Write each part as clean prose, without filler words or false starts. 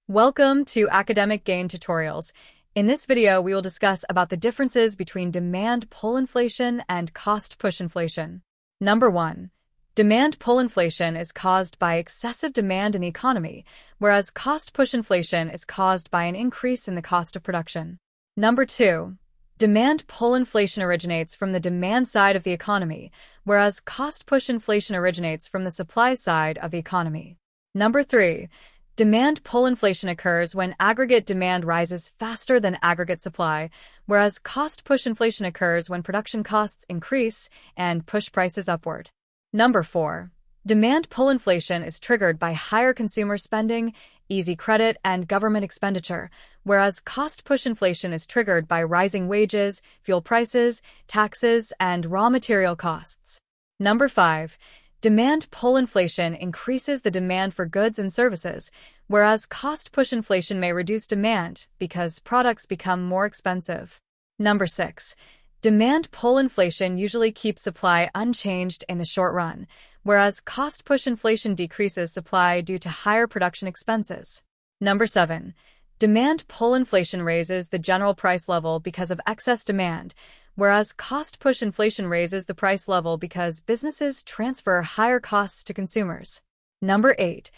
Welcome to Academic Gain Tutorials. In this video, we will discuss about the differences between demand pull inflation and cost push inflation. Number 1. Demand pull inflation is caused by excessive demand in the economy, whereas cost push inflation is caused by an increase in the cost of production. Number 2. Demand pull inflation originates from the demand side of the economy, whereas cost push inflation originates from the supply side of the economy. Number 3. Demand pull inflation occurs when aggregate demand rises faster than aggregate supply, whereas cost push inflation occurs when production costs increase and push prices upward. Number 4. Demand pull inflation is triggered by higher consumer spending, easy credit, and government expenditure, whereas cost push inflation is triggered by rising wages, fuel prices, taxes, and raw material costs. Number 5. Demand pull inflation increases the demand for goods and services, whereas cost push inflation may reduce demand because products become more expensive. Number 6. Demand pull inflation usually keeps supply unchanged in the short run, whereas cost push inflation decreases supply due to higher production expenses. Number 7. Demand pull inflation raises the general price level because of excess demand, whereas cost push inflation raises the price level because businesses transfer higher costs to consumers. Number 8.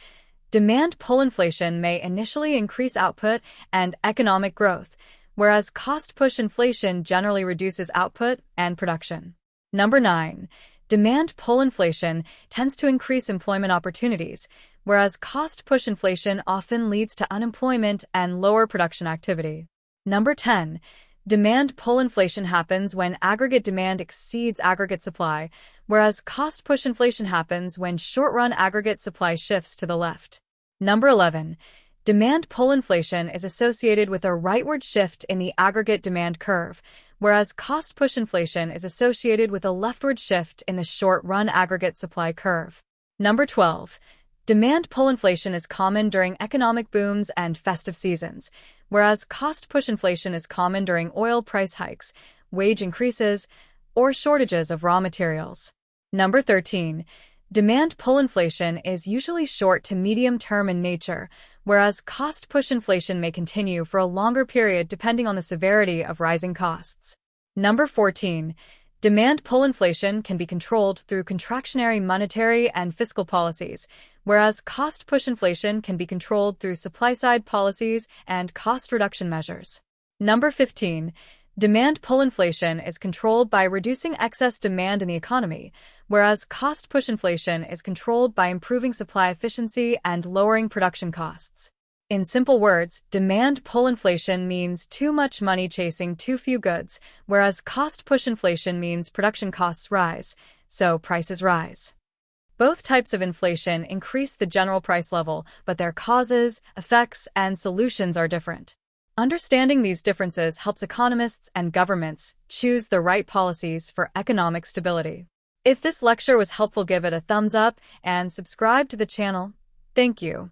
Demand pull inflation may initially increase output and economic growth, whereas cost push inflation generally reduces output and production. Number 9. Demand pull inflation tends to increase employment opportunities, whereas cost push inflation often leads to unemployment and lower production activity. Number 10. Demand pull inflation happens when aggregate demand exceeds aggregate supply, whereas cost push inflation happens when short-run aggregate supply shifts to the left. Number 11. Demand pull inflation is associated with a rightward shift in the aggregate demand curve, whereas cost push inflation is associated with a leftward shift in the short-run aggregate supply curve. Number 12. Demand pull inflation is common during economic booms and festive seasons, whereas cost push inflation is common during oil price hikes, wage increases, or shortages of raw materials. Number 13. Demand pull inflation is usually short to medium term in nature, whereas cost push inflation may continue for a longer period depending on the severity of rising costs. Number 14. Demand pull inflation can be controlled through contractionary monetary and fiscal policies, whereas cost push inflation can be controlled through supply-side policies and cost reduction measures. Number 15. Demand pull inflation is controlled by reducing excess demand in the economy, whereas cost push inflation is controlled by improving supply efficiency and lowering production costs. In simple words, demand pull inflation means too much money chasing too few goods, whereas cost push inflation means production costs rise, so prices rise. Both types of inflation increase the general price level, but their causes, effects, and solutions are different. Understanding these differences helps economists and governments choose the right policies for economic stability. If this lecture was helpful, give it a thumbs up and subscribe to the channel. Thank you.